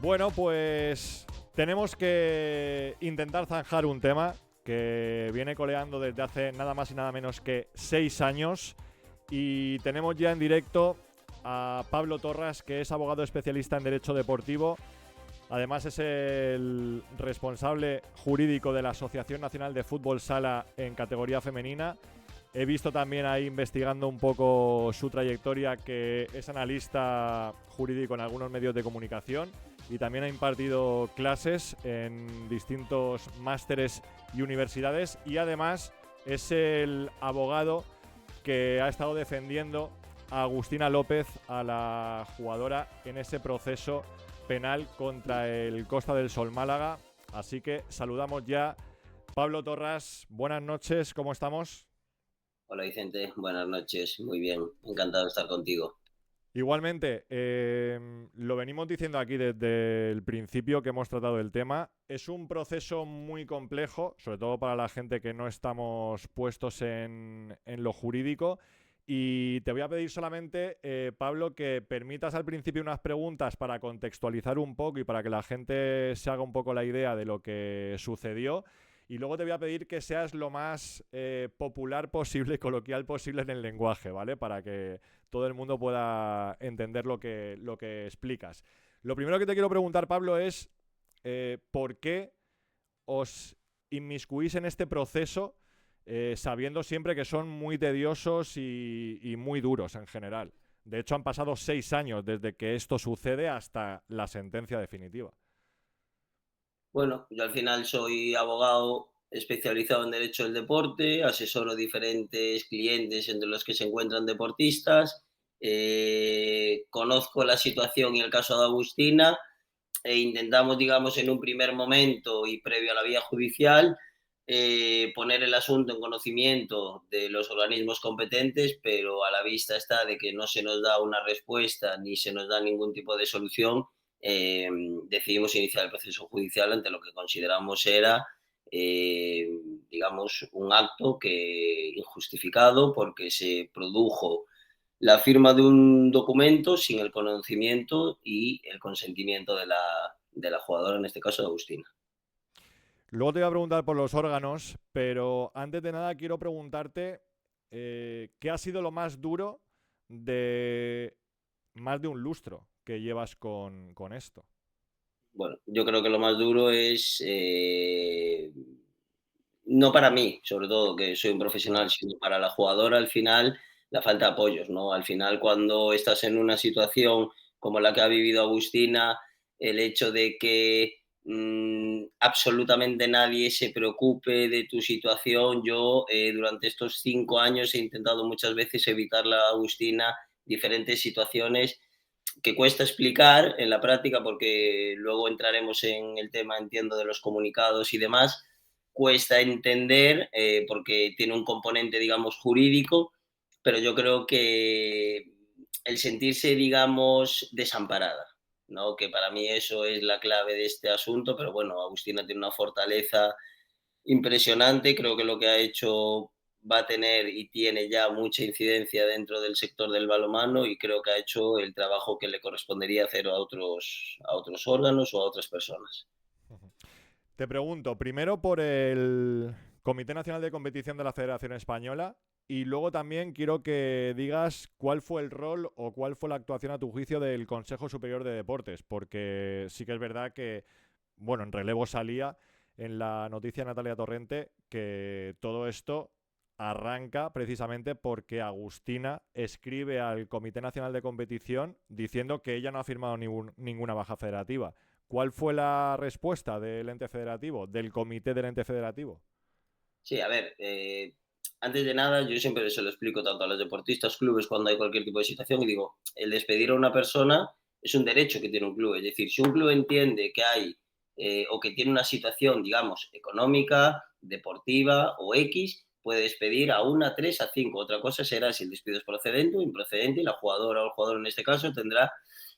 Bueno, pues tenemos que intentar zanjar un tema que viene coleando desde hace nada más y nada menos que 6 años y tenemos ya en directo a Pablo Torras, que es abogado especialista en Derecho Deportivo. Además es el responsable jurídico de la Asociación Nacional de Fútbol Sala en categoría femenina. He visto también ahí, investigando un poco su trayectoria, que es analista jurídico en algunos medios de comunicación y también ha impartido clases en distintos másteres y universidades, y además es el abogado que ha estado defendiendo a Agustina López, a la jugadora, en ese proceso penal contra el Costa del Sol Málaga. Así que saludamos ya. Pablo Torras, buenas noches, ¿cómo estamos? Hola Vicente, buenas noches, muy bien, encantado de estar contigo. Igualmente, lo venimos diciendo aquí desde el principio que hemos tratado el tema. Es un proceso muy complejo, sobre todo para la gente que no estamos puestos en lo jurídico. Y te voy a pedir solamente, Pablo, que permitas al principio unas preguntas para contextualizar un poco y para que la gente se haga un poco la idea de lo que sucedió. Y luego te voy a pedir que seas lo más popular posible, coloquial posible en el lenguaje, ¿vale? Para que todo el mundo pueda entender lo que explicas. Lo primero que te quiero preguntar, Pablo, es ¿por qué os inmiscuís en este proceso sabiendo siempre que son muy tediosos y muy duros en general? De hecho, han pasado 6 años desde que esto sucede hasta la sentencia definitiva. Bueno, yo al final soy abogado especializado en Derecho del Deporte, asesoro diferentes clientes entre los que se encuentran deportistas, conozco la situación y el caso de Agustina e intentamos, digamos, en un primer momento y previo a la vía judicial, poner el asunto en conocimiento de los organismos competentes, pero a la vista está de que no se nos da una respuesta ni se nos da ningún tipo de solución. Decidimos iniciar el proceso judicial ante lo que consideramos era, eh, digamos, un acto que injustificado porque se produjo la firma de un documento sin el conocimiento y el consentimiento de la jugadora, en este caso de Agustina. Luego te voy a preguntar por los órganos, pero antes de nada quiero preguntarte qué ha sido lo más duro de más de un lustro que llevas con esto. Bueno, yo creo que lo más duro es, no para mí, sobre todo, que soy un profesional, Claro. sino para la jugadora, al final, la falta de apoyos, ¿no? Al final, cuando estás en una situación como la que ha vivido Agustina, el hecho de que absolutamente nadie se preocupe de tu situación. Yo durante estos 5 años he intentado muchas veces evitarle a Agustina diferentes situaciones que cuesta explicar en la práctica, porque luego entraremos en el tema, entiendo, de los comunicados y demás. Cuesta entender porque tiene un componente, digamos, jurídico, pero yo creo que el sentirse, digamos, desamparada, ¿no? Que para mí eso es la clave de este asunto, pero bueno, Agustina tiene una fortaleza impresionante. Creo que lo que ha hecho va a tener y tiene ya mucha incidencia dentro del sector del balonmano, y creo que ha hecho el trabajo que le correspondería hacer a otros órganos o a otras personas. Te pregunto, primero por el Comité Nacional de Competición de la Federación Española y luego también quiero que digas cuál fue el rol o cuál fue la actuación a tu juicio del Consejo Superior de Deportes, porque sí que es verdad que, bueno, en relevo salía en la noticia de Natalia Torrente que todo esto arranca precisamente porque Agustina escribe al Comité Nacional de Competición diciendo que ella no ha firmado ninguna baja federativa. ¿Cuál fue la respuesta del ente federativo, del comité del ente federativo? Sí, a ver, antes de nada, yo siempre se lo explico tanto a los deportistas, clubes, cuando hay cualquier tipo de situación, y digo, el despedir a una persona es un derecho que tiene un club. Es decir, si un club entiende que hay o que tiene una situación, digamos, económica, deportiva o X, puede despedir a una, tres, a cinco. Otra cosa será si el despido es procedente o improcedente, y la jugadora o el jugador en este caso tendrá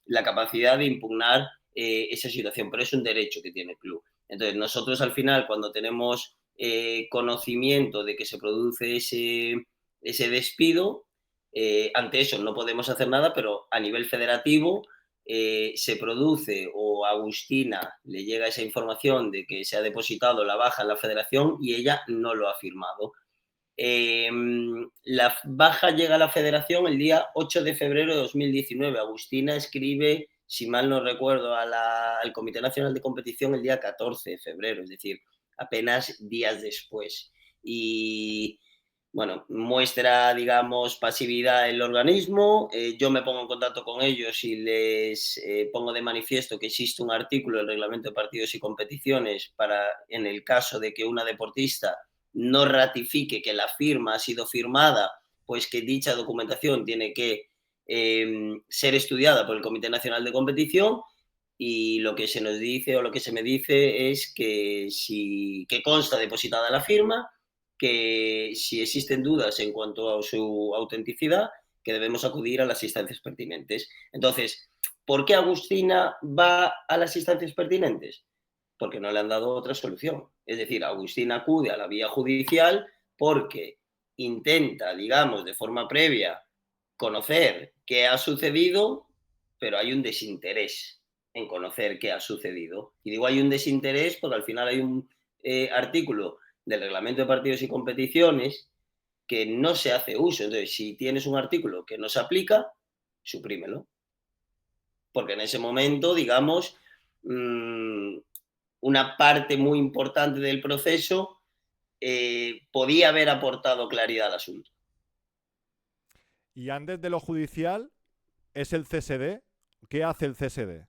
la capacidad de impugnar esa situación, pero es un derecho que tiene el club. Entonces, nosotros al final, cuando tenemos conocimiento de que se produce ese despido, ante eso no podemos hacer nada, pero a nivel federativo se produce o a Agustina le llega esa información de que se ha depositado la baja en la federación y ella no lo ha firmado. La baja llega a la federación el día 8 de febrero de 2019. Agustina escribe, si mal no recuerdo, al Comité Nacional de Competición el día 14 de febrero, es decir, apenas días después. Y bueno, muestra, digamos, pasividad el organismo. Yo me pongo en contacto con ellos y les pongo de manifiesto que existe un artículo del Reglamento de Partidos y Competiciones para, en el caso de que una deportista no ratifique que la firma ha sido firmada, pues que dicha documentación tiene que ser estudiada por el Comité Nacional de Competición, y lo que se nos dice o lo que se me dice es que, que consta depositada la firma, que si existen dudas en cuanto a su autenticidad, que debemos acudir a las instancias pertinentes. Entonces, ¿por qué Agustina va a las instancias pertinentes? Porque no le han dado otra solución. Es decir, Agustina acude a la vía judicial porque intenta, digamos, de forma previa, conocer qué ha sucedido, pero hay un desinterés en conocer qué ha sucedido. Y digo hay un desinterés porque al final hay un artículo del Reglamento de Partidos y Competiciones que no se hace uso. Entonces, si tienes un artículo que no se aplica, suprímelo. Porque en ese momento, digamos, una parte muy importante del proceso podía haber aportado claridad al asunto. Y antes de lo judicial, ¿es el CSD? ¿Qué hace el CSD?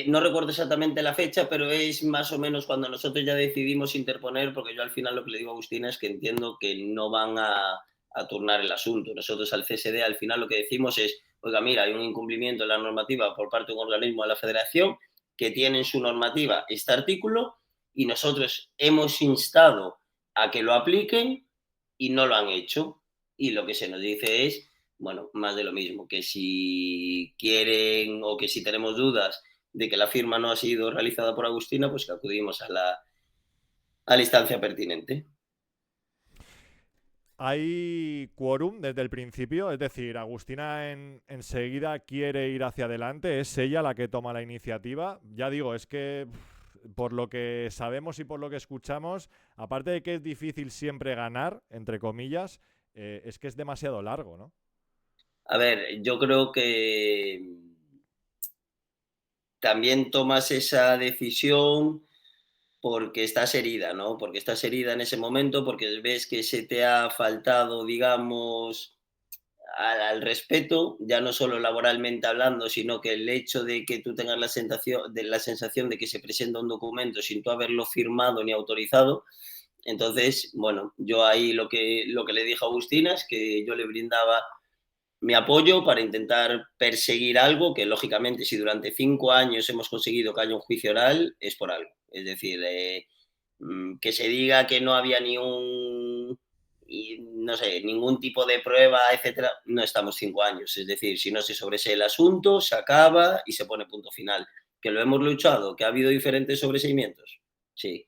No recuerdo exactamente la fecha, pero es más o menos cuando nosotros ya decidimos interponer, porque yo al final lo que le digo a Agustina es que entiendo que no van a turnar el asunto. Nosotros al CSD al final lo que decimos es, oiga, mira, hay un incumplimiento de la normativa por parte de un organismo de la federación que tiene en su normativa este artículo y nosotros hemos instado a que lo apliquen y no lo han hecho. Y lo que se nos dice es, bueno, más de lo mismo, que si quieren o que si tenemos dudas de que la firma no ha sido realizada por Agustina, pues que acudimos a la instancia pertinente. ¿Hay quórum desde el principio? Es decir, Agustina enseguida quiere ir hacia adelante, es ella la que toma la iniciativa. Ya digo, es que por lo que sabemos y por lo que escuchamos, aparte de que es difícil siempre ganar, entre comillas, es que es demasiado largo, ¿no? A ver, yo creo que también tomas esa decisión porque estás herida, ¿no? Porque estás herida en ese momento, porque ves que se te ha faltado, digamos, al respeto, ya no solo laboralmente hablando, sino que el hecho de que tú tengas la sensación de que se presenta un documento sin tú haberlo firmado ni autorizado. Entonces, bueno, yo ahí lo que le dije a Agustina es que yo le brindaba mi apoyo para intentar perseguir algo que, lógicamente, si durante 5 años hemos conseguido que haya un juicio oral, es por algo. Es decir, que se diga que no había ni un, no sé, ningún tipo de prueba, etcétera, no estamos 5 años. Es decir, si no se sobresee el asunto, se acaba y se pone punto final. ¿Que lo hemos luchado? ¿Que ha habido diferentes sobreseimientos? Sí,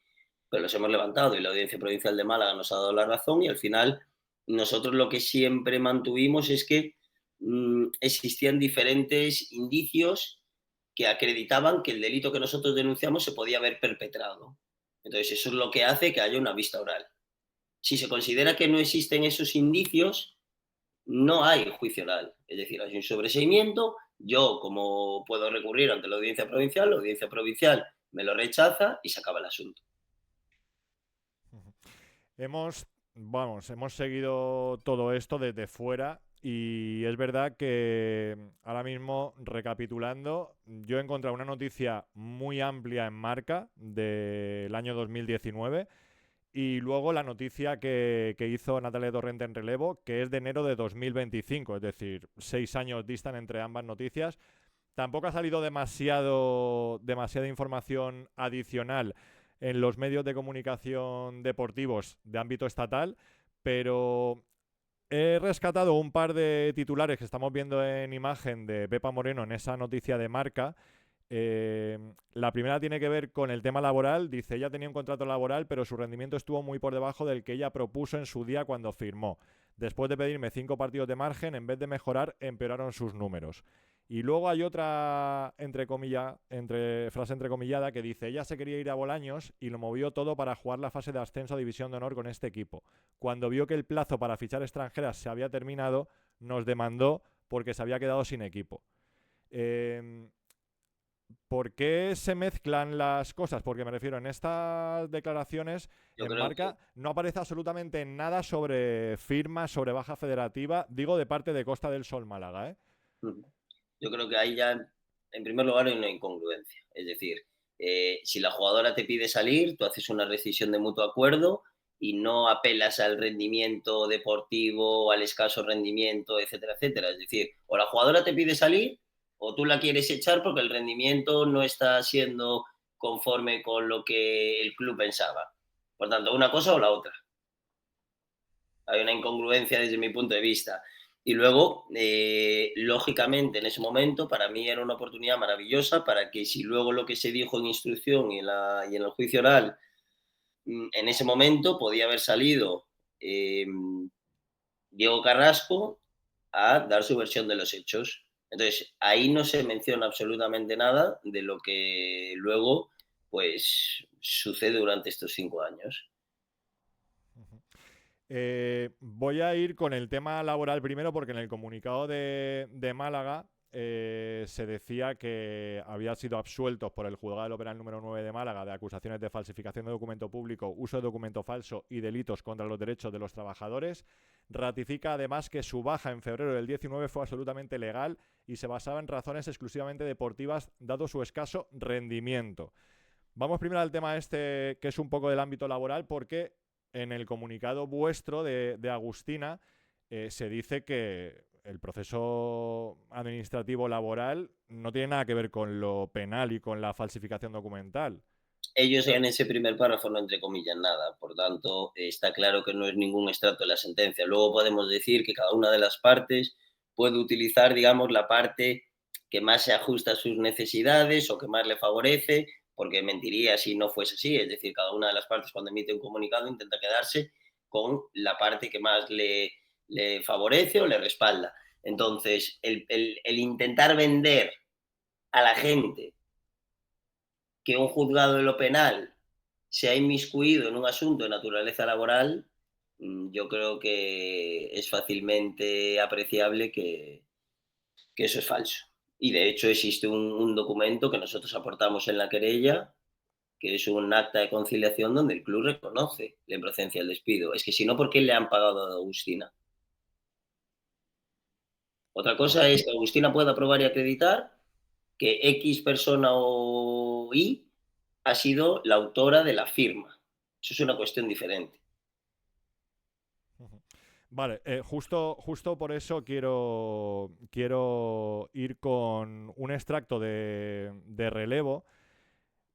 pero los hemos levantado y la Audiencia Provincial de Málaga nos ha dado la razón y al final nosotros lo que siempre mantuvimos es que existían diferentes indicios que acreditaban que el delito que nosotros denunciamos se podía haber perpetrado. Entonces, eso es lo que hace que haya una vista oral. Si se considera que no existen esos indicios, no hay juicio oral. Es decir, hay un sobreseimiento, yo como puedo recurrir ante la audiencia provincial me lo rechaza y se acaba el asunto. Hemos seguido todo esto desde fuera y es verdad que ahora mismo, recapitulando, yo he encontrado una noticia muy amplia en Marca del año 2019 y luego la noticia que hizo Natalia Torrente en relevo, que es de enero de 2025, es decir, 6 años distan entre ambas noticias. Tampoco ha salido demasiada información adicional en los medios de comunicación deportivos de ámbito estatal, pero he rescatado un par de titulares que estamos viendo en imagen de Pepa Moreno en esa noticia de Marca. La primera tiene que ver con el tema laboral. Dice, ella tenía un contrato laboral, pero su rendimiento estuvo muy por debajo del que ella propuso en su día cuando firmó. Después de pedirme 5 partidos de margen, en vez de mejorar, empeoraron sus números. Y luego hay otra frase entrecomillada que dice: ella se quería ir a Bolaños y lo movió todo para jugar la fase de ascenso a División de Honor con este equipo. Cuando vio que el plazo para fichar extranjeras se había terminado, nos demandó porque se había quedado sin equipo. ¿Por qué se mezclan las cosas? Porque me refiero, en estas declaraciones, Yo en creo que Marca, no aparece absolutamente nada sobre firmas, sobre baja federativa, digo de parte de Costa del Sol Málaga, ¿eh? Yo creo que ahí ya, en primer lugar, hay una incongruencia. Es decir, si la jugadora te pide salir, tú haces una rescisión de mutuo acuerdo y no apelas al rendimiento deportivo, al escaso rendimiento, etcétera, etcétera. Es decir, o la jugadora te pide salir o tú la quieres echar porque el rendimiento no está siendo conforme con lo que el club pensaba. Por tanto, una cosa o la otra. Hay una incongruencia desde mi punto de vista. Y luego, lógicamente, en ese momento, para mí era una oportunidad maravillosa para que si luego lo que se dijo en instrucción y en el juicio oral, en ese momento podía haber salido eh, Diego Carrasco a dar su versión de los hechos. Entonces, ahí no se menciona absolutamente nada de lo que luego, pues, sucede durante estos 5 años. Voy a ir con el tema laboral primero, porque en el comunicado de Málaga se decía que había sido absueltos por el Juzgado del Penal número 9 de Málaga de acusaciones de falsificación de documento público, uso de documento falso y delitos contra los derechos de los trabajadores. Ratifica además que su baja en febrero del 19 fue absolutamente legal y se basaba en razones exclusivamente deportivas, dado su escaso rendimiento. Vamos primero al tema este, que es un poco del ámbito laboral, porque en el comunicado vuestro de Agustina se dice que el proceso administrativo laboral no tiene nada que ver con lo penal y con la falsificación documental. Ellos en ese primer párrafo no entrecomillan nada, por tanto, está claro que no es ningún extracto de la sentencia. Luego podemos decir que cada una de las partes puede utilizar, digamos, la parte que más se ajusta a sus necesidades o que más le favorece, porque mentiría si no fuese así. Es decir, cada una de las partes cuando emite un comunicado intenta quedarse con la parte que más le favorece o le respalda. Entonces, el intentar vender a la gente que un juzgado de lo penal se ha inmiscuido en un asunto de naturaleza laboral, yo creo que es fácilmente apreciable que eso es falso. Y de hecho existe un documento que nosotros aportamos en la querella, que es un acta de conciliación donde el club reconoce la improcedencia del despido. Es que si no, ¿por qué le han pagado a Agustina? Otra cosa es que Agustina pueda probar y acreditar que X persona o Y ha sido la autora de la firma. Eso es una cuestión diferente. Vale, justo por eso quiero ir con un extracto de relevo.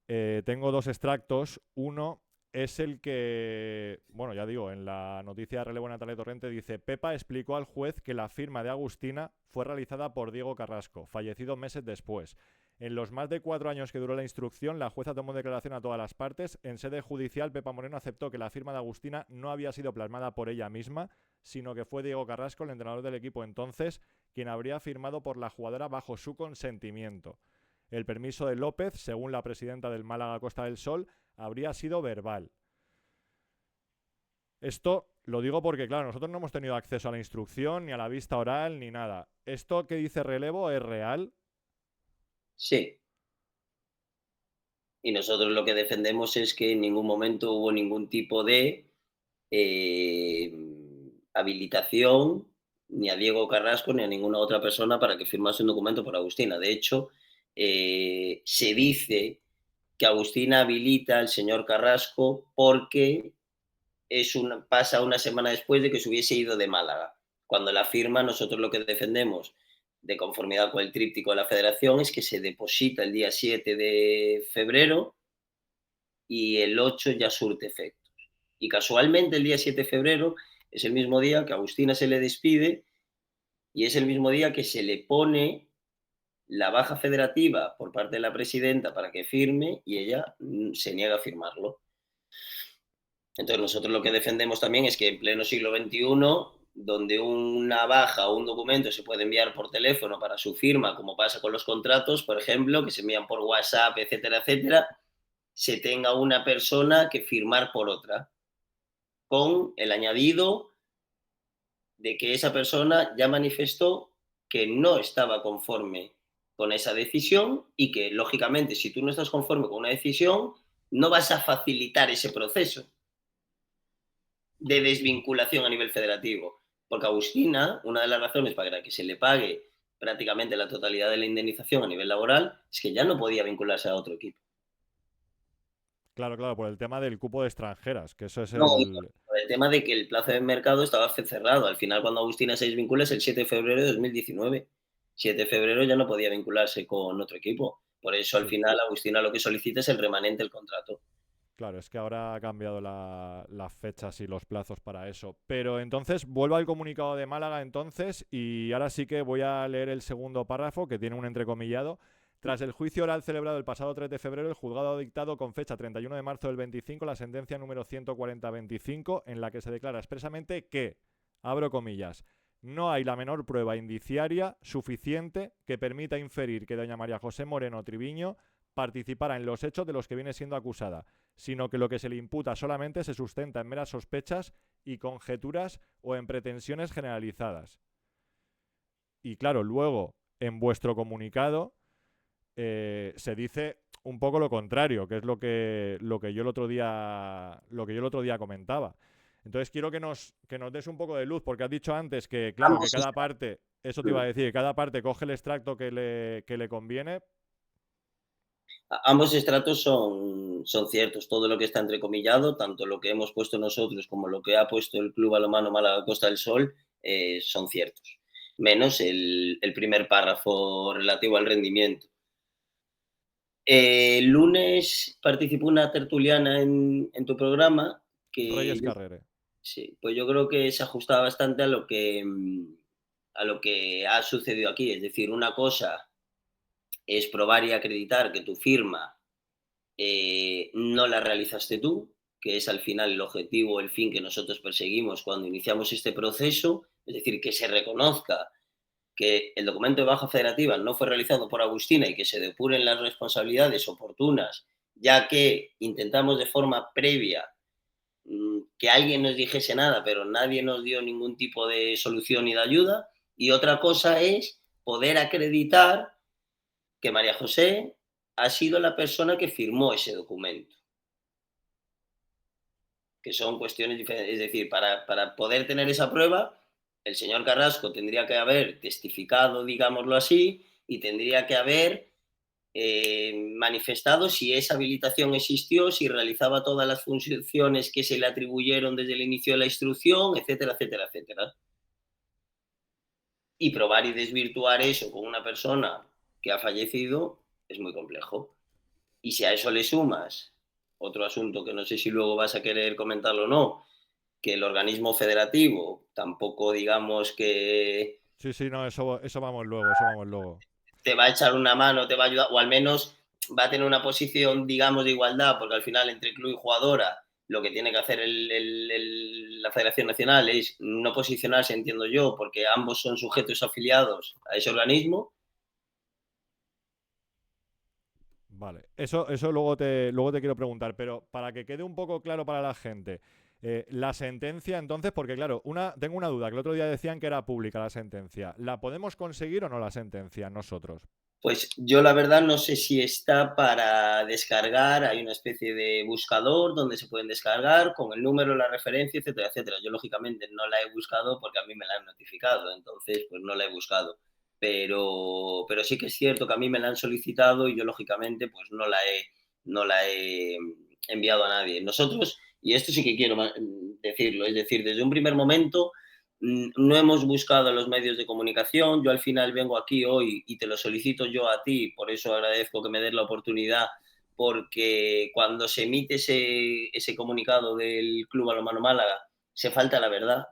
Tengo dos extractos. Uno es el que, bueno, ya digo, en la noticia de relevo Natalia Torrente dice: Pepa explicó al juez que la firma de Agustina fue realizada por Diego Carrasco, fallecido meses después. En los más de 4 años que duró la instrucción, la jueza tomó declaración a todas las partes. En sede judicial, Pepa Moreno aceptó que la firma de Agustina no había sido plasmada por ella misma, sino que fue Diego Carrasco, el entrenador del equipo entonces, quien habría firmado por la jugadora bajo su consentimiento. El permiso de López, según la presidenta del Málaga Costa del Sol, habría sido verbal. Esto lo digo porque, claro, nosotros no hemos tenido acceso a la instrucción, ni a la vista oral, ni nada. ¿Esto que dice relevo es real? Sí. Y nosotros lo que defendemos es que en ningún momento hubo ningún tipo de eh, habilitación ni a Diego Carrasco ni a ninguna otra persona para que firmase un documento por Agustina. De hecho, se dice que Agustina habilita al señor Carrasco porque pasa una semana después de que se hubiese ido de Málaga. Cuando la firma, nosotros lo que defendemos, de conformidad con el tríptico de la federación, es que se deposita el día 7 de febrero y el 8 ya surte efectos. Y casualmente el día 7 de febrero es el mismo día que a Agustina se le despide y es el mismo día que se le pone la baja federativa por parte de la presidenta para que firme y ella se niega a firmarlo. Entonces nosotros lo que defendemos también es que en pleno siglo XXI donde una baja o un documento se puede enviar por teléfono para su firma, como pasa con los contratos, por ejemplo, que se envían por WhatsApp, etcétera, etcétera, se tenga una persona que firmar por otra, con el añadido de que esa persona ya manifestó que no estaba conforme con esa decisión y que, lógicamente, si tú no estás conforme con una decisión, no vas a facilitar ese proceso de desvinculación a nivel federativo. Porque Agustina, una de las razones para que se le pague prácticamente la totalidad de la indemnización a nivel laboral es que ya no podía vincularse a otro equipo. Claro, claro, por el tema del cupo de extranjeras, que eso es No, y el... por el tema de que el plazo de mercado estaba cerrado. Al final, cuando Agustina se desvincula es el 7 de febrero de 2019. 7 de febrero ya no podía vincularse con otro equipo. Por eso, al Sí, final, Agustina lo que solicita es el remanente del contrato. claro, es que ahora ha cambiado las fechas y los plazos para eso. Pero entonces, vuelvo al comunicado de Málaga entonces, y ahora sí que voy a leer el segundo párrafo, que tiene un entrecomillado. Tras el juicio oral celebrado el pasado 3 de febrero, el juzgado ha dictado con fecha 31 de marzo del 25 la sentencia número 140-25, en la que se declara expresamente que, abro comillas, no hay la menor prueba indiciaria suficiente que permita inferir que doña María José Moreno Triviño participara en los hechos de los que viene siendo acusada, sino que lo que se le imputa solamente se sustenta en meras sospechas y conjeturas o en pretensiones generalizadas. Y claro, luego, en vuestro comunicado, se dice un poco lo contrario, que es lo que yo el otro día comentaba. Entonces quiero que nos des un poco de luz, porque has dicho antes que, claro, que Ambos cada parte, eso te iba a decir, cada parte coge el extracto que le conviene. Ambos estratos son ciertos. Todo lo que está entrecomillado, tanto lo que hemos puesto nosotros como lo que ha puesto el Club Balonmano Málaga Costa del Sol, son ciertos. Menos el primer párrafo relativo al rendimiento. El lunes participó una tertuliana en tu programa que Reyes Carrere. sí, pues yo creo que se ajustaba bastante a lo que ha sucedido aquí. Es decir, una cosa es probar y acreditar que tu firma no la realizaste tú, que es al final el objetivo, el fin que nosotros perseguimos cuando iniciamos este proceso, es decir, que se reconozca que el documento de baja federativa no fue realizado por Agustina y que se depuren las responsabilidades oportunas, ya que intentamos de forma previa que alguien nos dijese nada, pero nadie nos dio ningún tipo de solución ni de ayuda. Y otra cosa es poder acreditar que María José ha sido la persona que firmó ese documento, que son cuestiones diferentes. Es decir, para poder tener esa prueba, el señor Carrasco tendría que haber testificado, digámoslo así, y tendría que haber manifestado si esa habilitación existió, si realizaba todas las funciones que se le atribuyeron desde el inicio de la instrucción, etcétera, etcétera, etcétera. Y probar y desvirtuar eso con una persona que ha fallecido es muy complejo. Y si a eso le sumas otro asunto que no sé si luego vas a querer comentarlo o no, que el organismo federativo tampoco digamos que Sí, sí, no, eso vamos luego, eso vamos luego. te va a echar una mano, te va a ayudar, o al menos va a tener una posición, digamos, de igualdad, porque al final entre club y jugadora lo que tiene que hacer la Federación Nacional es no posicionarse, entiendo yo, porque ambos son sujetos afiliados a ese organismo. Vale, eso luego te quiero preguntar, pero para que quede un poco claro para la gente, la sentencia entonces, porque claro, tengo una duda, que el otro día decían que era pública la sentencia, ¿la podemos conseguir o no la sentencia nosotros? Pues yo la verdad no sé si está para descargar, hay una especie de buscador donde se pueden descargar con el número, la referencia, etcétera, etcétera. Yo lógicamente no la he buscado porque a mí me la han notificado, entonces pues no la he buscado. Pero sí que es cierto que a mí me la han solicitado y yo lógicamente pues no la he enviado a nadie. Nosotros, y esto sí que quiero decirlo, es decir, desde un primer momento no hemos buscado los medios de comunicación. Yo al final vengo aquí hoy y te lo solicito yo a ti, por eso agradezco que me des la oportunidad, porque cuando se emite ese comunicado del Club Balonmano Málaga, se falta la verdad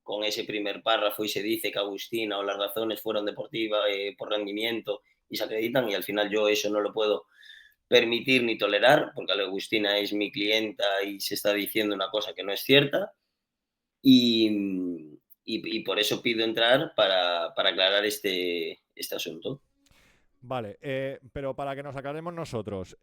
con ese primer párrafo y se dice que Agustina o las razones fueron deportivas por rendimiento y se acreditan y al final yo eso no lo puedo permitir ni tolerar porque Agustina es mi clienta y se está diciendo una cosa que no es cierta y, y por eso pido entrar para aclarar este asunto. Vale, pero para que nos aclaremos nosotros,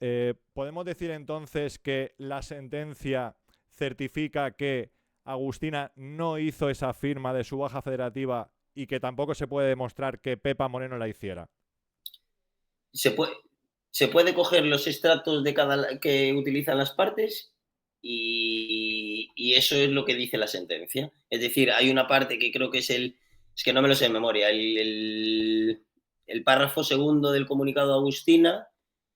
¿podemos decir entonces que la sentencia certifica que Agustina no hizo esa firma de su baja federativa y que tampoco se puede demostrar que Pepa Moreno la hiciera? Se puede, se puede coger los extractos de que utilizan las partes y eso es lo que dice la sentencia. Es decir, hay una parte que creo que es que no me lo sé de memoria, el párrafo segundo del comunicado de Agustina,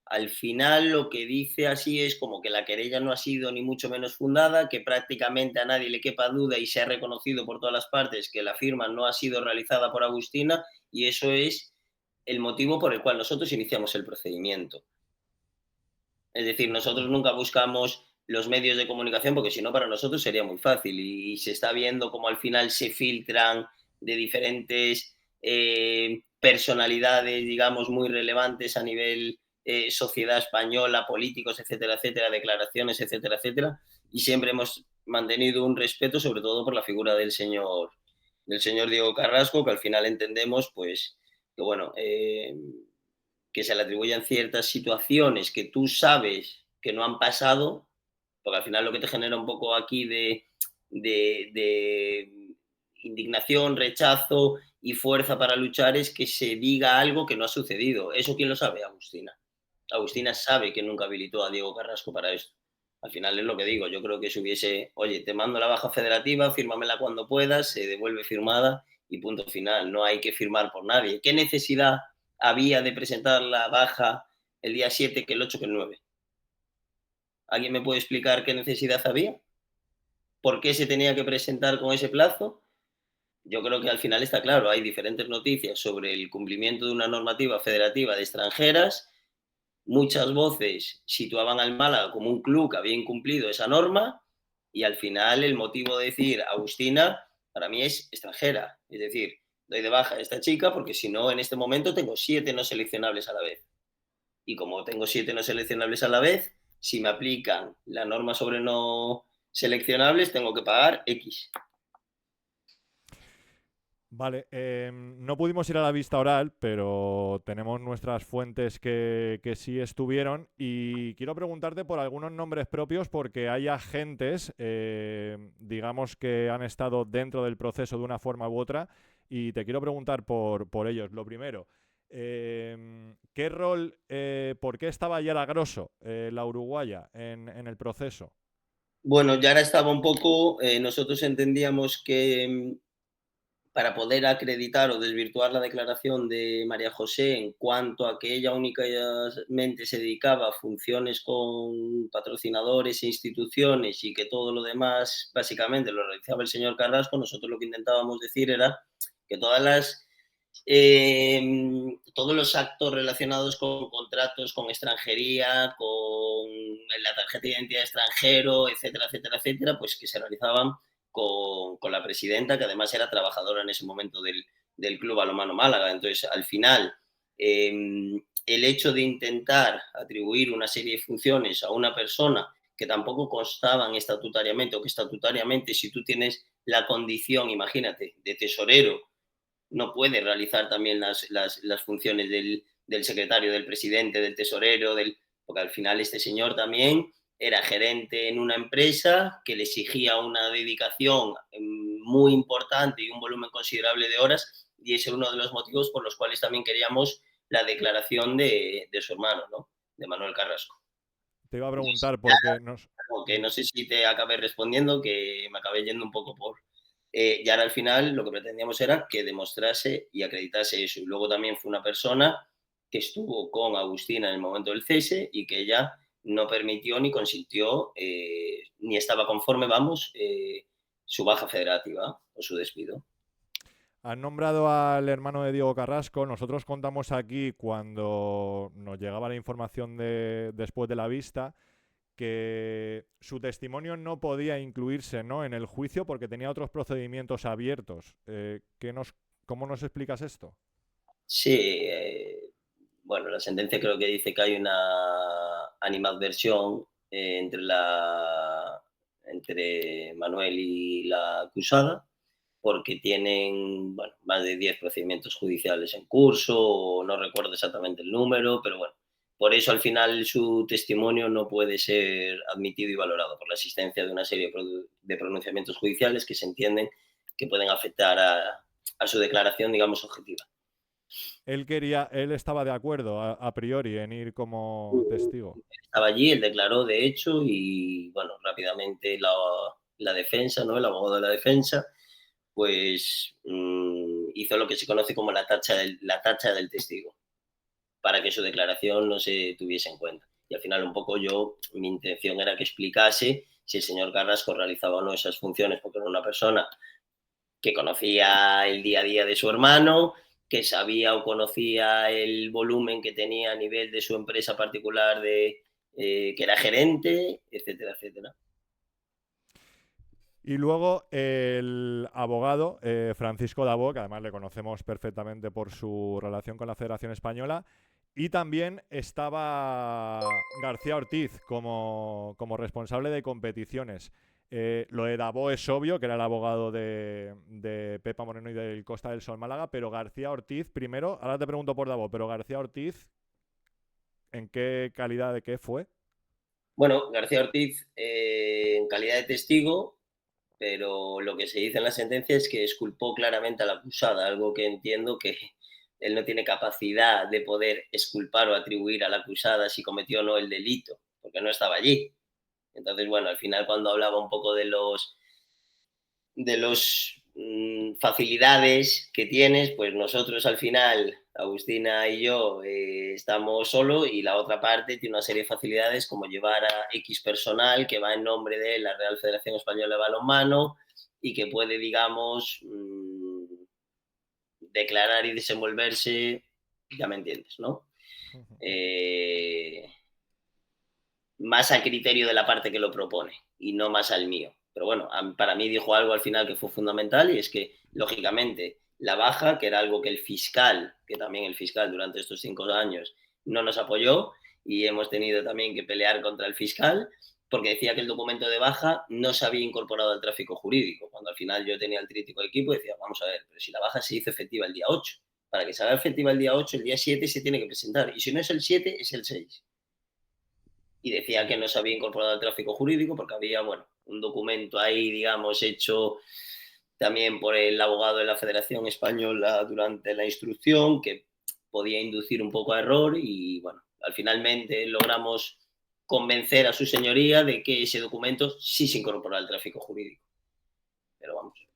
al final lo que dice así es como que la querella no ha sido ni mucho menos fundada, que prácticamente a nadie le quepa duda y se ha reconocido por todas las partes que la firma no ha sido realizada por Agustina y eso es el motivo por el cual nosotros iniciamos el procedimiento. Es decir, nosotros nunca buscamos los medios de comunicación porque si no para nosotros sería muy fácil y se está viendo cómo al final se filtran de diferentes personalidades, digamos, muy relevantes a nivel sociedad española, políticos, etcétera, etcétera, declaraciones, etcétera, etcétera, y siempre hemos mantenido un respeto sobre todo por la figura del señor Diego Carrasco, que al final entendemos, pues, que bueno, que se le atribuyan ciertas situaciones que tú sabes que no han pasado, porque al final lo que te genera un poco aquí de indignación, rechazo y fuerza para luchar es que se diga algo que no ha sucedido. ¿Eso quién lo sabe? Agustina. Agustina sabe que nunca habilitó a Diego Carrasco para esto. Al final es lo que digo, yo creo que si hubiese, oye, te mando la baja federativa, fírmamela cuando puedas, se devuelve firmada y punto final, no hay que firmar por nadie. ¿Qué necesidad había de presentar la baja el día 7 que el 8 que el 9? ¿Alguien me puede explicar qué necesidad había? ¿Por qué se tenía que presentar con ese plazo? Yo creo que al final está claro, hay diferentes noticias sobre el cumplimiento de una normativa federativa de extranjeras. Muchas voces situaban al Málaga como un club que había incumplido esa norma y al final el motivo de decir Agustina para mí es extranjera. Es decir, doy de baja a esta chica porque si no, en este momento tengo 7 no seleccionables a la vez. Y como tengo 7 no seleccionables a la vez, si me aplican la norma sobre no seleccionables, tengo que pagar X. Vale, no pudimos ir a la vista oral, pero tenemos nuestras fuentes que sí estuvieron y quiero preguntarte por algunos nombres propios porque hay agentes, digamos, que han estado dentro del proceso de una forma u otra y te quiero preguntar por ellos. Lo primero, ¿qué rol, por qué estaba Yara Grosso, la uruguaya, en el proceso? Bueno, ya ahora estaba un poco, nosotros entendíamos que para poder acreditar o desvirtuar la declaración de María José en cuanto a que ella únicamente se dedicaba a funciones con patrocinadores e instituciones y que todo lo demás básicamente lo realizaba el señor Carrasco, nosotros lo que intentábamos decir era que todos los actos relacionados con contratos con extranjería, con la tarjeta de identidad de extranjero, etcétera, etcétera, etcétera, pues que se realizaban con la presidenta, que además era trabajadora en ese momento del Club Balonmano Málaga. Entonces, al final, el hecho de intentar atribuir una serie de funciones a una persona que tampoco constaban estatutariamente o que estatutariamente, si tú tienes la condición, imagínate, de tesorero, no puede realizar también las funciones del secretario, del presidente, del tesorero, porque al final este señor también era gerente en una empresa que le exigía una dedicación muy importante y un volumen considerable de horas y ese es uno de los motivos por los cuales también queríamos la declaración de su hermano, ¿no? De Manuel Carrasco. Te iba a Entonces, preguntar porque nos... que no sé si te acabé respondiendo, que me acabé yendo un poco y ahora al final lo que pretendíamos era que demostrase y acreditase eso. Y luego también fue una persona que estuvo con Agustina en el momento del cese y que ella no permitió ni consintió, ni estaba conforme, vamos, su baja federativa o su despido. Han nombrado al hermano de Diego Carrasco. Nosotros contamos aquí cuando nos llegaba la información después de la vista que su testimonio no podía incluirse, ¿no?, en el juicio porque tenía otros procedimientos abiertos. ¿Cómo nos explicas esto? Sí, bueno, la sentencia creo que dice que hay una animadversión entre Manuel y la acusada. porque tienen, bueno, más de 10 procedimientos judiciales en curso, o no recuerdo exactamente el número, pero bueno, por eso al final su testimonio no puede ser admitido y valorado por la existencia de una serie de pronunciamientos judiciales que se entienden que pueden afectar a su declaración, digamos, objetiva. Él estaba de acuerdo a priori en ir como testigo. Estaba allí, él declaró de hecho y bueno, rápidamente la defensa, ¿no? El abogado de la defensa, pues hizo lo que se conoce como la tacha del testigo, para que su declaración no se tuviese en cuenta. Y al final un poco mi intención era que explicase si el señor Carrasco realizaba o no esas funciones, porque era una persona que conocía el día a día de su hermano, que sabía o conocía el volumen que tenía a nivel de su empresa particular que era gerente, etcétera, etcétera. Y luego el abogado Francisco Dabó, que además le conocemos perfectamente por su relación con la Federación Española, y también estaba García Ortiz como responsable de competiciones. Lo de Dabó es obvio, que era el abogado de Pepa Moreno y del Costa del Sol Málaga, pero García Ortiz, primero, ahora te pregunto por Dabó, pero García Ortiz, ¿en qué calidad de qué fue? Bueno, García Ortiz, en calidad de testigo, pero lo que se dice en la sentencia es que exculpó claramente a la acusada, algo que entiendo que él no tiene capacidad de poder exculpar o atribuir a la acusada si cometió o no el delito, porque no estaba allí. Entonces, bueno, al final cuando hablaba un poco de los facilidades que tienes, pues nosotros al final, Agustina y yo, estamos solo y la otra parte tiene una serie de facilidades como llevar a X personal que va en nombre de la Real Federación Española de Balonmano y que puede, digamos, declarar y desenvolverse, ya me entiendes, ¿no? Eh, Más al criterio de la parte que lo propone y no más al mío. Pero bueno, para mí dijo algo al final que fue fundamental y es que, lógicamente, la baja, que era algo que el fiscal, que también el fiscal durante estos 5 años no nos apoyó y hemos tenido también que pelear contra el fiscal porque decía que el documento de baja no se había incorporado al tráfico jurídico, cuando al final yo tenía el trítico de equipo y decía, vamos a ver, pero si la baja se hizo efectiva el día 8, para que se haga efectiva el día 8, el día 7 se tiene que presentar, y si no es el 7, es el 6 y decía que no se había incorporado al tráfico jurídico porque había, bueno, un documento ahí, digamos, hecho también por el abogado de la Federación Española durante la instrucción que podía inducir un poco a error y, bueno, al finalmente logramos convencer a su señoría de que ese documento sí se incorporó al tráfico jurídico. Pero vamos, que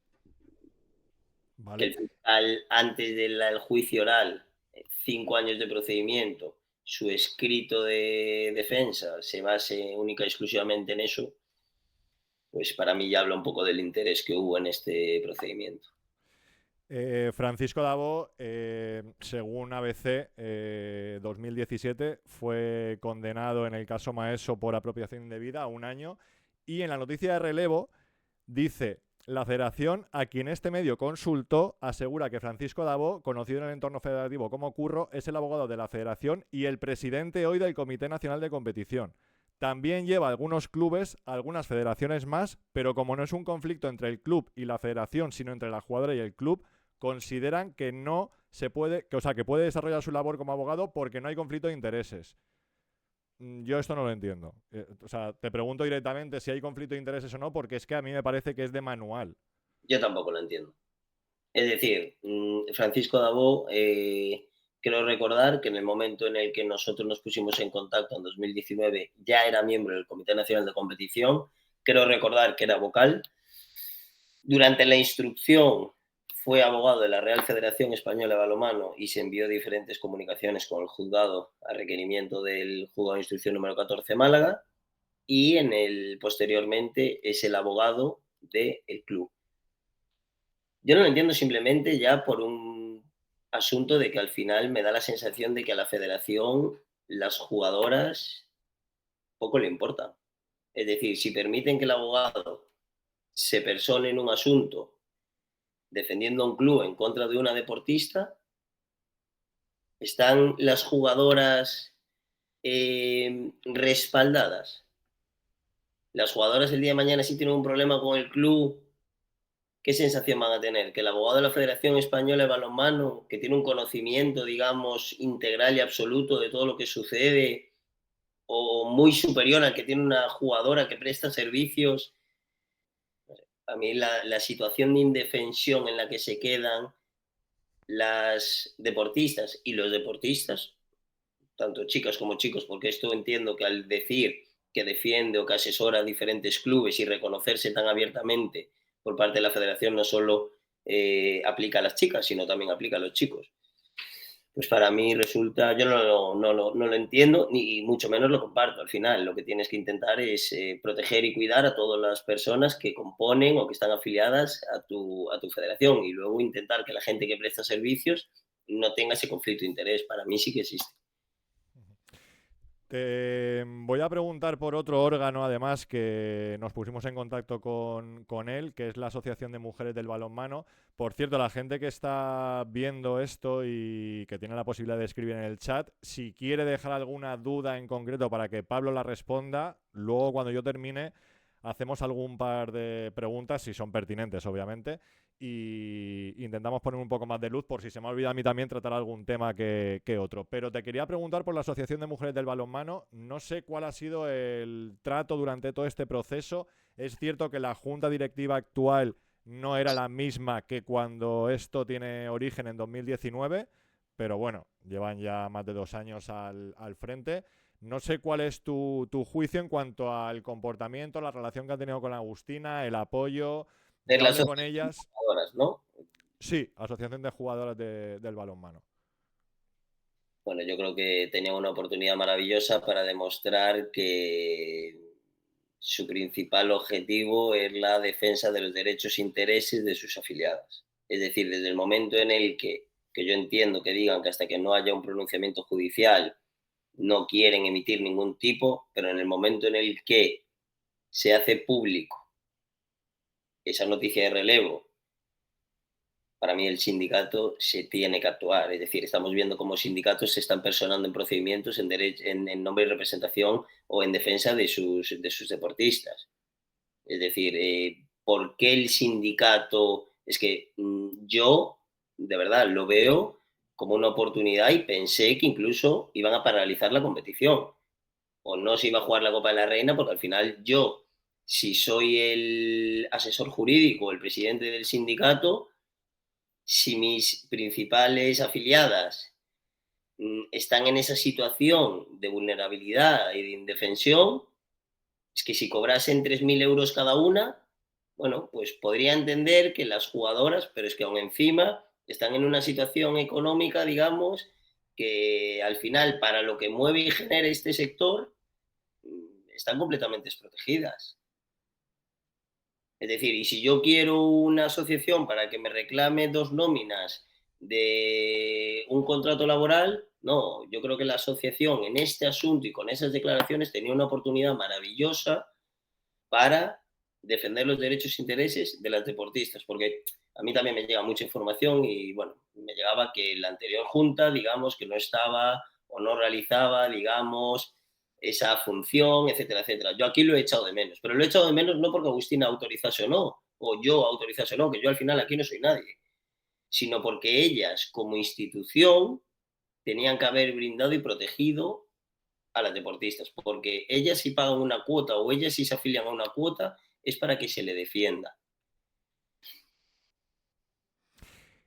Vale. el fiscal antes del juicio oral, 5 años de procedimiento, su escrito de defensa se base única y exclusivamente en eso, pues para mí ya habla un poco del interés que hubo en este procedimiento. Francisco Dabó, según ABC 2017, fue condenado en el caso Maeso por apropiación indebida a 1 año. Y en la noticia de relevo dice: la federación, a quien este medio consultó, asegura que Francisco Dabó, conocido en el entorno federativo como Curro, es el abogado de la federación y el presidente hoy del Comité Nacional de Competición. También lleva algunos clubes, algunas federaciones más, pero como no es un conflicto entre el club y la federación, sino entre la jugadora y el club, consideran que no se puede, que puede desarrollar su labor como abogado porque no hay conflicto de intereses. Yo esto no lo entiendo. O sea, te pregunto directamente si hay conflicto de intereses o no, porque es que a mí me parece que es de manual. Yo tampoco lo entiendo. Es decir, Francisco Dabó, creo recordar que en el momento en el que nosotros nos pusimos en contacto en 2019 ya era miembro del Comité Nacional de Competición, creo recordar que era vocal. Durante la instrucción fue abogado de la Real Federación Española de Balonmano y se envió diferentes comunicaciones con el juzgado a requerimiento del juzgado de instrucción número 14 Málaga y posteriormente es el abogado del club. Yo no lo entiendo simplemente ya por un asunto de que al final me da la sensación de que a la federación las jugadoras poco le importa. Es decir, si permiten que el abogado se persone en un asunto defendiendo a un club en contra de una deportista, están las jugadoras respaldadas. Las jugadoras el día de mañana si tienen un problema con el club ¿qué sensación van a tener? Que el abogado de la Federación Española de Balonmano, que tiene un conocimiento, digamos, integral y absoluto de todo lo que sucede, o muy superior al que tiene una jugadora que presta servicios. A mí la situación de indefensión en la que se quedan las deportistas y los deportistas, tanto chicas como chicos, porque esto entiendo que al decir que defiende o que asesora a diferentes clubes y reconocerse tan abiertamente por parte de la federación no solo aplica a las chicas, sino también aplica a los chicos. Pues para mí resulta, yo no lo entiendo ni mucho menos lo comparto. Al final lo que tienes que intentar es proteger y cuidar a todas las personas que componen o que están afiliadas a tu federación y luego intentar que la gente que presta servicios no tenga ese conflicto de interés. Para mí sí que existe. Te voy a preguntar por otro órgano, además, que nos pusimos en contacto con él, que es la Asociación de Mujeres del Balonmano. Por cierto, la gente que está viendo esto y que tiene la posibilidad de escribir en el chat, si quiere dejar alguna duda en concreto para que Pablo la responda, luego cuando yo termine hacemos algún par de preguntas, si son pertinentes, obviamente, y intentamos poner un poco más de luz por si se me ha olvidado a mí también tratar algún tema que otro. Pero te quería preguntar por la Asociación de Mujeres del Balonmano. No sé cuál ha sido el trato durante todo este proceso. Es cierto que la junta directiva actual no era la misma que cuando esto tiene origen en 2019, pero bueno, llevan ya más de 2 años al frente. No sé cuál es tu juicio en cuanto al comportamiento, la relación que ha tenido con Agustina, el apoyo. Es Yo la hablé con asociación de ellas. jugadoras, ¿no? Sí, Asociación de Jugadoras del Balonmano. Bueno, yo creo que tenía una oportunidad maravillosa para demostrar que su principal objetivo es la defensa de los derechos e intereses de sus afiliadas. Es decir, desde el momento en el que yo entiendo que digan que hasta que no haya un pronunciamiento judicial no quieren emitir ningún tipo, pero en el momento en el que se hace público esa noticia de relevo, para mí el sindicato se tiene que actuar. Es decir, estamos viendo cómo sindicatos se están personando en procedimientos en nombre y representación o en defensa de sus deportistas. Es decir, ¿por qué el sindicato? Es que yo, de verdad, lo veo como una oportunidad y pensé que incluso iban a paralizar la competición o no se iba a jugar la Copa de la Reina porque al final yo, si soy el asesor jurídico, el presidente del sindicato, si mis principales afiliadas están en esa situación de vulnerabilidad y de indefensión, es que si cobrasen 3.000 euros cada una, bueno, pues podría entender que las jugadoras, pero es que aún encima están en una situación económica, digamos, que al final para lo que mueve y genera este sector están completamente desprotegidas. Es decir, y si yo quiero una asociación para que me reclame 2 nóminas de un contrato laboral, no, yo creo que la asociación en este asunto y con esas declaraciones tenía una oportunidad maravillosa para defender los derechos e intereses de las deportistas, porque a mí también me llega mucha información y bueno, me llegaba que la anterior junta, digamos, que no estaba o no realizaba, digamos, esa función, etcétera, etcétera. Yo aquí lo he echado de menos, pero lo he echado de menos no porque Agustina autorizase o no, o yo autorizase o no, que yo al final aquí no soy nadie, sino porque ellas como institución tenían que haber brindado y protegido a las deportistas, porque ellas si pagan una cuota o ellas si se afilian a una cuota es para que se le defienda.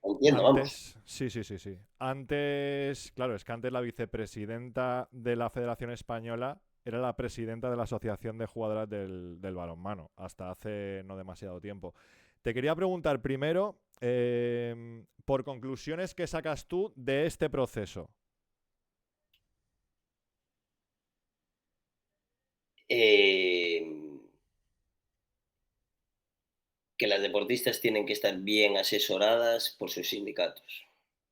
Entiendo, vamos. Antes, sí, sí, sí, sí. Antes, claro, es que antes la vicepresidenta de la Federación Española era la presidenta de la Asociación de Jugadoras del Balonmano, hasta hace no demasiado tiempo. Te quería preguntar primero, por conclusiones que sacas tú de este proceso. Eh, que las deportistas tienen que estar bien asesoradas por sus sindicatos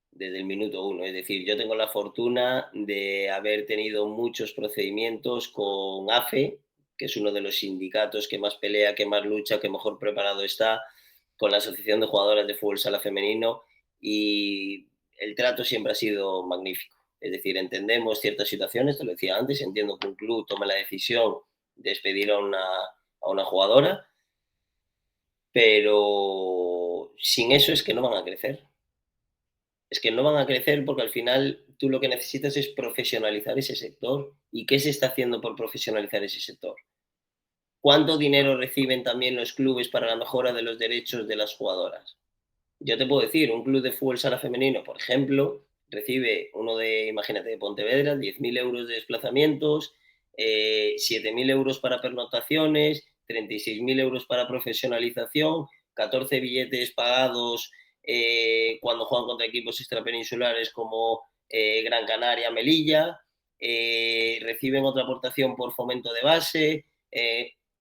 desde el minuto uno. Es decir, yo tengo la fortuna de haber tenido muchos procedimientos con AFE, que es uno de los sindicatos que más pelea, que más lucha, que mejor preparado está, con la Asociación de Jugadoras de Fútbol Sala Femenino, y el trato siempre ha sido magnífico. Es decir, entendemos ciertas situaciones, te lo decía antes, entiendo que un club tome la decisión de despedir a una jugadora, pero sin eso es que no van a crecer. Es que no van a crecer porque al final tú lo que necesitas es profesionalizar ese sector. ¿Y qué se está haciendo por profesionalizar ese sector? ¿Cuánto dinero reciben también los clubes para la mejora de los derechos de las jugadoras? Yo te puedo decir, un club de fútbol sala femenino, por ejemplo, recibe uno de, imagínate, de Pontevedra, 10.000 euros de desplazamientos, 7.000 euros para pernotaciones, 36.000 euros para profesionalización, 14 billetes pagados cuando juegan contra equipos extrapeninsulares como Gran Canaria, Melilla, reciben otra aportación por fomento de base.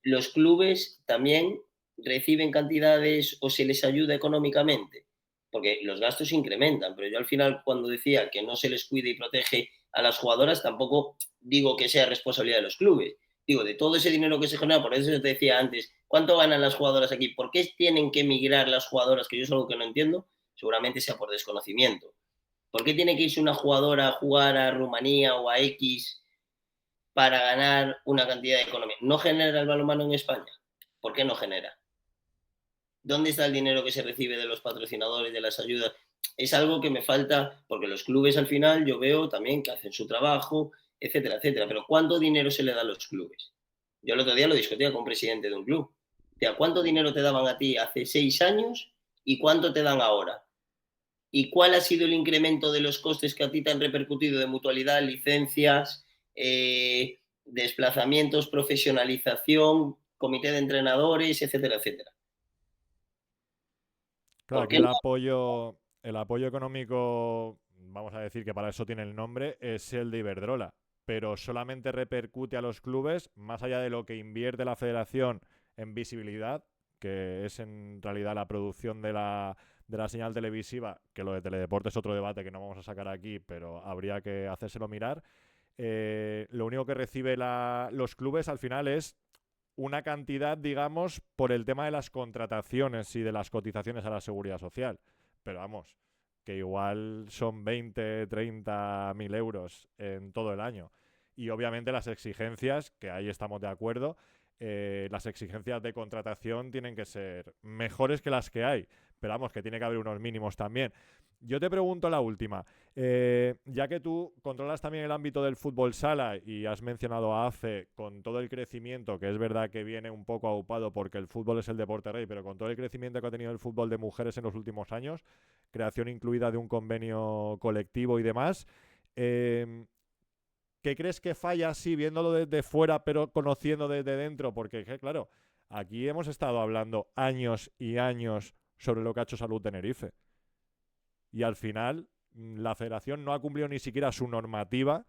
Los clubes también reciben cantidades o se les ayuda económicamente, porque los gastos se incrementan, pero yo al final cuando decía que no se les cuide y protege a las jugadoras, tampoco digo que sea responsabilidad de los clubes, digo, de todo ese dinero que se genera, por eso te decía antes, ¿cuánto ganan las jugadoras aquí? ¿Por qué tienen que emigrar las jugadoras? Que yo es algo que no entiendo, seguramente sea por desconocimiento. ¿Por qué tiene que irse una jugadora a jugar a Rumanía o a X para ganar una cantidad de economía? ¿No genera el balonmano en España? ¿Por qué no genera? ¿Dónde está el dinero que se recibe de los patrocinadores, de las ayudas? Es algo que me falta, porque los clubes al final yo veo también que hacen su trabajo, etcétera, etcétera. Pero ¿cuánto dinero se le da a los clubes? Yo el otro día lo discutía con un presidente de un club. O sea, ¿cuánto dinero te daban a ti hace 6 años y cuánto te dan ahora? ¿Y cuál ha sido el incremento de los costes que a ti te han repercutido de mutualidad, licencias, desplazamientos, profesionalización, comité de entrenadores, etcétera, etcétera? Claro, ¿Por aquí qué no? el apoyo económico, vamos a decir que para eso tiene el nombre, es el de Iberdrola, pero solamente repercute a los clubes, más allá de lo que invierte la federación en visibilidad, que es en realidad la producción de la señal televisiva, que lo de Teledeporte es otro debate que no vamos a sacar aquí, pero habría que hacérselo mirar. Lo único que recibe los clubes al final es una cantidad, digamos, por el tema de las contrataciones y de las cotizaciones a la seguridad social. Pero vamos, que igual son 20, 30 mil euros en todo el año. Y obviamente las exigencias, que ahí estamos de acuerdo, las exigencias de contratación tienen que ser mejores que las que hay. Pero vamos, que tiene que haber unos mínimos también. Yo te pregunto la última. Ya que tú controlas también el ámbito del fútbol sala y has mencionado a AFE con todo el crecimiento, que es verdad que viene un poco aupado porque el fútbol es el deporte rey, pero con todo el crecimiento que ha tenido el fútbol de mujeres en los últimos años, creación incluida de un convenio colectivo y demás, eh, ¿qué crees que falla así, viéndolo desde fuera, pero conociendo desde dentro? Porque, claro, aquí hemos estado hablando años y años sobre lo que ha hecho Salud Tenerife. Y al final la federación no ha cumplido ni siquiera su normativa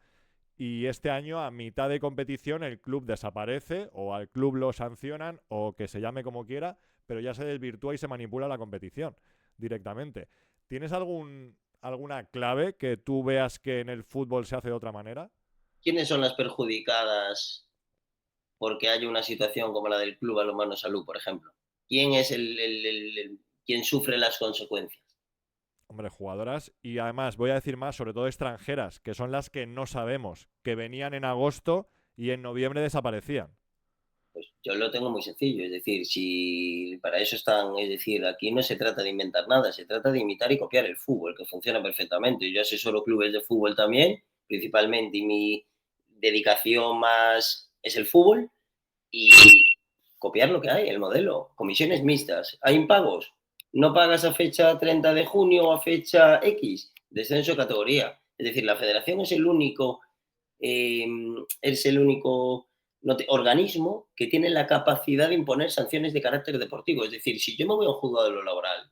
y este año a mitad de competición el club desaparece o al club lo sancionan o que se llame como quiera, pero ya se desvirtúa y se manipula la competición directamente. ¿Tienes alguna clave que tú veas que en el fútbol se hace de otra manera? ¿Quiénes son las perjudicadas porque haya una situación como la del Club Balonmano Salud, por ejemplo? ¿Quién es quien sufre las consecuencias? Hombre, jugadoras y además voy a decir más, sobre todo extranjeras, que son las que no sabemos, que venían en agosto y en noviembre desaparecían. Pues yo lo tengo muy sencillo, es decir, si para eso están, es decir, aquí no se trata de inventar nada, se trata de imitar y copiar el fútbol, que funciona perfectamente. Yo asesoro clubes de fútbol también, principalmente, y mi dedicación más es el fútbol y copiar lo que hay, el modelo. Comisiones mixtas. ¿Hay impagos? No pagas a fecha 30 de junio o a fecha X, descenso de categoría. Es decir, la federación eh, es el único organismo que tiene la capacidad de imponer sanciones de carácter deportivo. Es decir, si yo me voy a un juzgado de lo laboral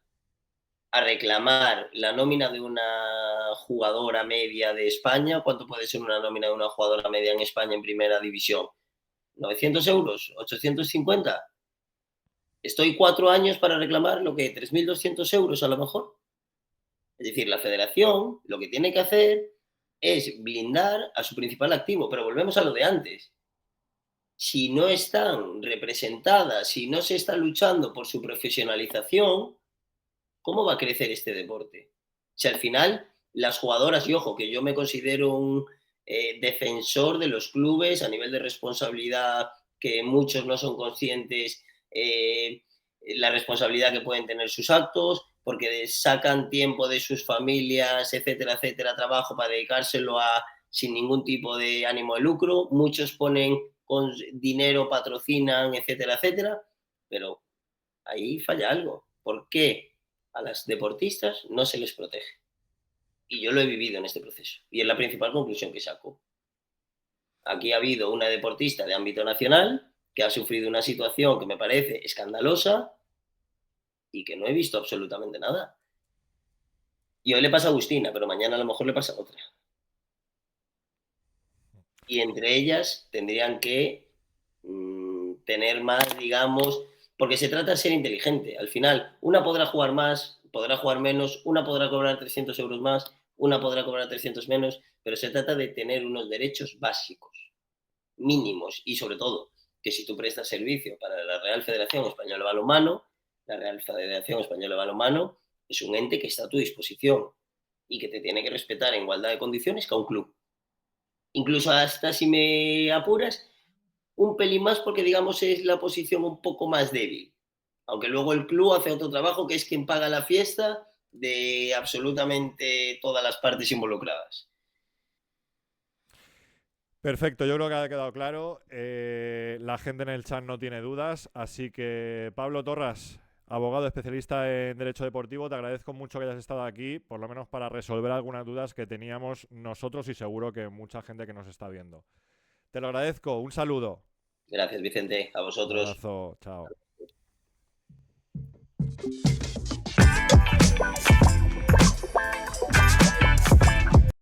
a reclamar la nómina de una jugadora media de España, ¿cuánto puede ser una nómina de una jugadora media en España en primera división? ¿900 euros? ¿850? Estoy 4 años para reclamar lo que 3.200 euros a lo mejor. Es decir, la federación lo que tiene que hacer es blindar a su principal activo, pero volvemos a lo de antes. Si no están representadas, si no se está luchando por su profesionalización, ¿cómo va a crecer este deporte? Si al final las jugadoras, y ojo, que yo me considero un defensor de los clubes a nivel de responsabilidad, que muchos no son conscientes, la responsabilidad que pueden tener sus actos, porque sacan tiempo de sus familias, etcétera, etcétera, trabajo para dedicárselo sin ningún tipo de ánimo de lucro. Muchos ponen con dinero, patrocinan, etcétera, etcétera, pero ahí falla algo. ¿Por qué a las deportistas no se les protege? Y yo lo he vivido en este proceso. Y es la principal conclusión que saco. Aquí ha habido una deportista de ámbito nacional que ha sufrido una situación que me parece escandalosa y que no he visto absolutamente nada. Y hoy le pasa a Agustina, pero mañana a lo mejor le pasa a otra. Y entre ellas tendrían que tener más, digamos, porque se trata de ser inteligente. Al final, una podrá jugar más, podrá jugar menos, una podrá cobrar 300 euros más, una podrá cobrar 300 menos, pero se trata de tener unos derechos básicos, mínimos, y sobre todo, que si tú prestas servicio para la Real Federación Española de Balonmano, la Real Federación Española de Balonmano es un ente que está a tu disposición y que te tiene que respetar en igualdad de condiciones que a un club. Incluso hasta si me apuras, un pelín más porque digamos es la posición un poco más débil. Aunque luego el club hace otro trabajo que es quien paga la fiesta de absolutamente todas las partes involucradas. Perfecto, yo creo que ha quedado claro. La gente en el chat no tiene dudas, así que Pablo Torras, abogado especialista en Derecho Deportivo, te agradezco mucho que hayas estado aquí, por lo menos para resolver algunas dudas que teníamos nosotros y seguro que mucha gente que nos está viendo. Te lo agradezco, un saludo. Gracias, Vicente. A Un vosotros. abrazo, chao.